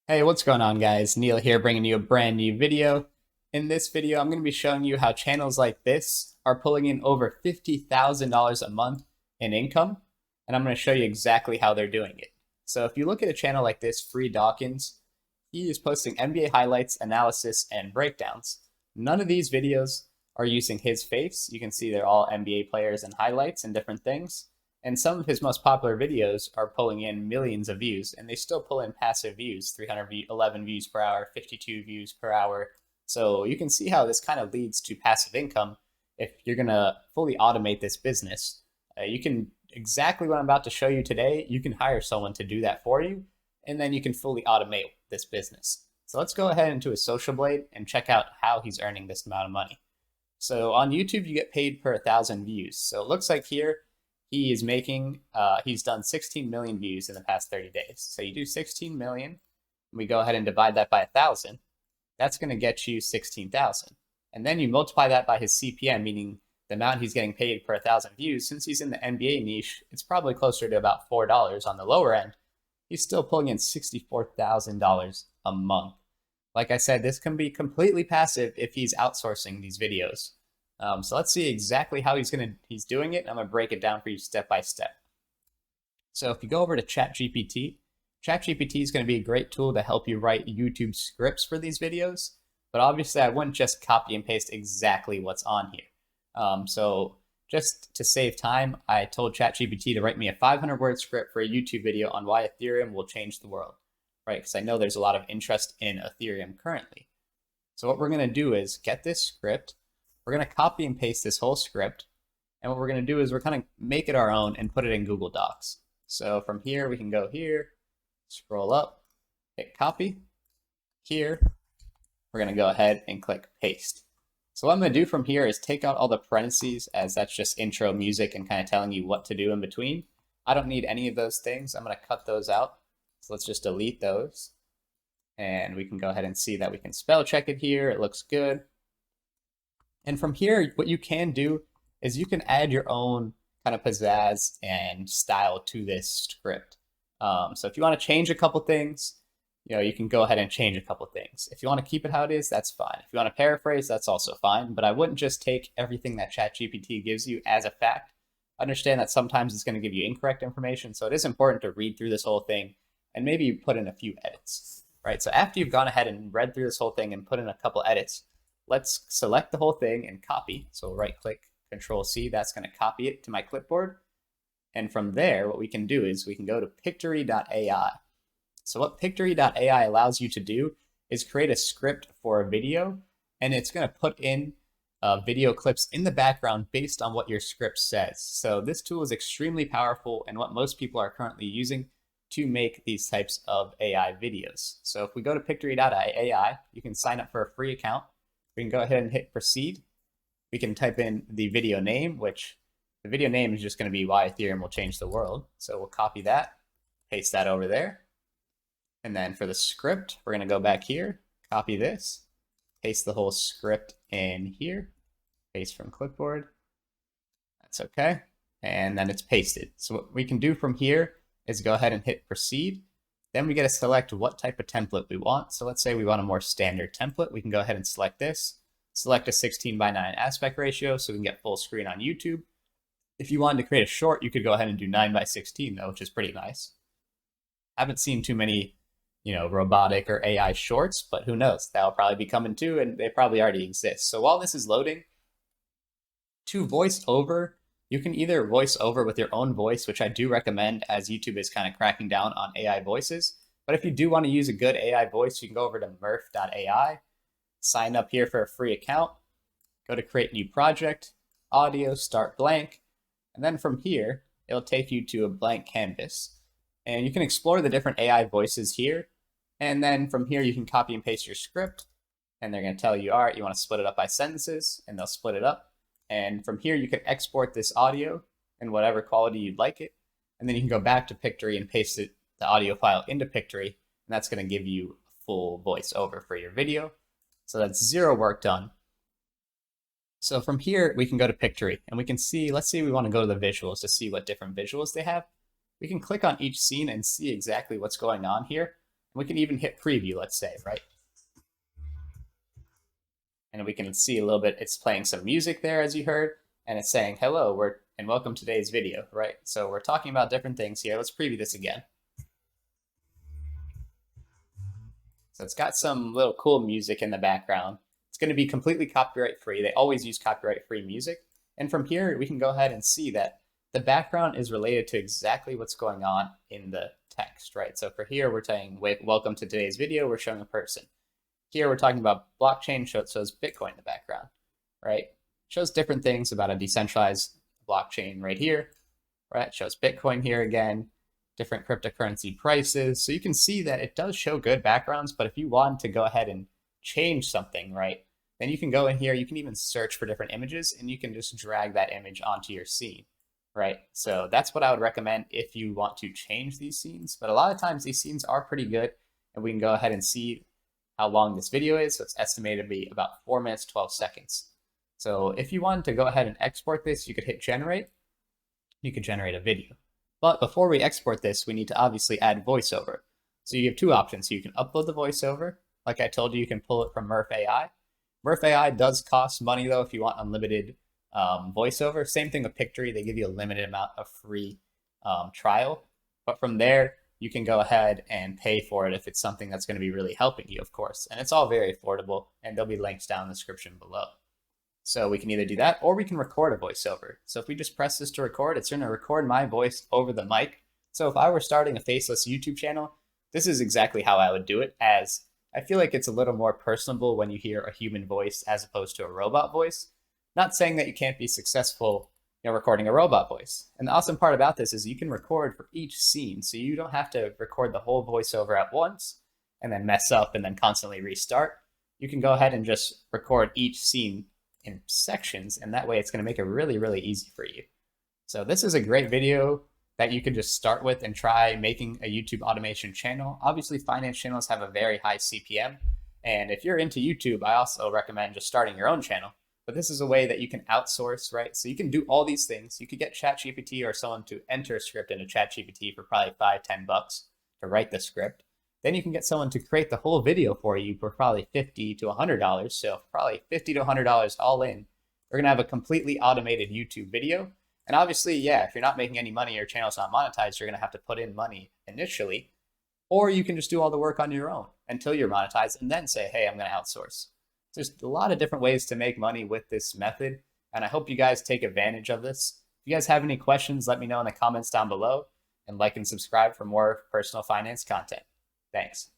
Hey, what's going on, guys? Neil here bringing you a brand new video. In this video, I'm going to be showing you how channels like this are pulling in over $50,000 a month in income, and I'm going to show you exactly how they're doing it. So if you look at a channel like this, Free Dawkins, he is posting NBA highlights, analysis, and breakdowns. None of these videos are using his face. You can see they're all NBA players and highlights and different things. And some of his most popular videos are pulling in millions of views, and they still pull in passive views, 311 views per hour, 52 views per hour. So you can see how this kind of leads to passive income if you're going to fully automate this business. You can, exactly what I'm about to show you today, you can hire someone to do that for you, and then you can fully automate this business. So let's go ahead into his social blade and check out how he's earning this amount of money. So on YouTube, you get paid per 1,000 views. So it looks like here, he is making, he's done 16 million views in the past 30 days. So you do 16 million, we go ahead and divide that by 1,000. That's going to get you 16,000. And then you multiply that by his CPM, meaning the amount he's getting paid per 1,000 views. Since he's in the NBA niche, it's probably closer to about $4 on the lower end. He's still pulling in $64,000 a month. Like I said, this can be completely passive if he's outsourcing these videos. So let's see exactly how he's doing it. I'm gonna break it down for you step by step. So if you go over to ChatGPT, ChatGPT is gonna be a great tool to help you write YouTube scripts for these videos. But obviously, I wouldn't just copy and paste exactly what's on here. So just to save time, I told ChatGPT to write me a 500-word script for a YouTube video on why Ethereum will change the world, right? Because I know there's a lot of interest in Ethereum currently. So what we're gonna do is get this script. We're going to copy and paste this whole script. And what we're going to do is we're going to make it our own and put it in Google Docs. So from here, we can go here, scroll up, hit copy. Here, we're going to go ahead and click paste. So what I'm going to do from here is take out all the parentheses, as that's just intro music and kind of telling you what to do in between. I don't need any of those things. I'm going to cut those out. So let's just delete those. And we can go ahead and see that we can spell check it here. It looks good. And from here, what you can do is you can add your own kind of pizzazz and style to this script. So if you want to change a couple things, you can go ahead and change a couple things. If you want to keep it how it is, that's fine. If you want to paraphrase, that's also fine. But I wouldn't just take everything that ChatGPT gives you as a fact. Understand that sometimes it's going to give you incorrect information. So it is important to read through this whole thing and maybe put in a few edits, right? So after you've gone ahead and read through this whole thing and put in a couple edits, let's select the whole thing and copy. So right click, Control C, that's going to copy it to my clipboard. And from there, what we can do is we can go to Pictory.ai. So what Pictory.ai allows you to do is create a script for a video, and it's going to put in video clips in the background based on what your script says. So this tool is extremely powerful and what most people are currently using to make these types of AI videos. So if we go to Pictory.ai, you can sign up for a free account. We can go ahead and hit proceed. We can type in the video name, which the video name is just going to be why Ethereum will change the world. So we'll copy that, paste that over there. And then for the script, we're going to go back here, copy this, paste the whole script in here, paste from clipboard. That's okay. And then it's pasted. So what we can do from here is go ahead and hit proceed. Then we get to select what type of template we want. So let's say we want a more standard template. We can go ahead and select this. Select a 16:9 aspect ratio so we can get full screen on YouTube. If you wanted to create a short, you could go ahead and do 9:16 though, which is pretty nice. I haven't seen too many, robotic or AI shorts, but who knows? That'll probably be coming too, and they probably already exist. So while this is loading, to voice over, you can either voice over with your own voice, which I do recommend as YouTube is kind of cracking down on AI voices. But if you do want to use a good AI voice, you can go over to murph.ai, sign up here for a free account, go to create new project, audio, start blank. And then from here, it'll take you to a blank canvas. And you can explore the different AI voices here. And then from here, you can copy and paste your script. And they're going to tell you, all right, you want to split it up by sentences, and they'll split it up. And from here, you can export this audio in whatever quality you'd like it. And then you can go back to Pictory and paste the audio file into Pictory. And that's going to give you a full voiceover for your video. So that's zero work done. So from here, we can go to Pictory and we can see, let's say we want to go to the visuals to see what different visuals they have. We can click on each scene and see exactly what's going on here. We can even hit preview, let's say, right? And we can see a little bit, it's playing some music there, as you heard, and it's saying, hello, and welcome to today's video, right? So we're talking about different things here. Let's preview this again. So it's got some little cool music in the background. It's going to be completely copyright free. They always use copyright free music. And from here, we can go ahead and see that the background is related to exactly what's going on in the text, right? So for here, we're saying, welcome to today's video, we're showing a person. Here, we're talking about blockchain, shows Bitcoin in the background, right? Shows different things about a decentralized blockchain right here, right? Shows Bitcoin here again, different cryptocurrency prices. So you can see that it does show good backgrounds, but if you want to go ahead and change something, right, then you can go in here, you can even search for different images and you can just drag that image onto your scene, right? So that's what I would recommend if you want to change these scenes. But a lot of times these scenes are pretty good, and we can go ahead and see how long this video is. So it's estimated to be about 4 minutes, 12 seconds. So if you wanted to go ahead and export this, you could hit generate. You could generate a video. But before we export this, we need to obviously add voiceover. So you have two options. So you can upload the voiceover. Like I told you, you can pull it from Murph AI. Murph AI does cost money though if you want unlimited voiceover. Same thing with Pictory. They give you a limited amount of free trial. But from there, you can go ahead and pay for it if it's something that's going to be really helping you, of course. And it's all very affordable, and there'll be links down in the description below. So we can either do that, or we can record a voiceover. So if we just press this to record, it's going to record my voice over the mic. So if I were starting a faceless YouTube channel, this is exactly how I would do it, as I feel like it's a little more personable when you hear a human voice as opposed to a robot voice. Not saying that you can't be successful, recording a robot voice. And the awesome part about this is you can record for each scene, so you don't have to record the whole voiceover at once and then mess up and then constantly restart. You can go ahead and just record each scene in sections, and that way it's going to make it really, really easy for you. So this is a great video that you could just start with and try making a YouTube automation channel. Obviously, finance channels have a very high CPM, and if you're into YouTube, I also recommend just starting your own channel. But this is a way that you can outsource, right? So you can do all these things. You could get ChatGPT or someone to enter a script into ChatGPT for probably $5-10 to write the script. Then you can get someone to create the whole video for you for probably $50 to $100. So probably $50 to $100 all in. We're going to have a completely automated YouTube video. And obviously, yeah, if you're not making any money, your channel's not monetized, you're going to have to put in money initially. Or you can just do all the work on your own until you're monetized and then say, hey, I'm going to outsource. There's a lot of different ways to make money with this method, and I hope you guys take advantage of this. If you guys have any questions, let me know in the comments down below, and like and subscribe for more personal finance content. Thanks.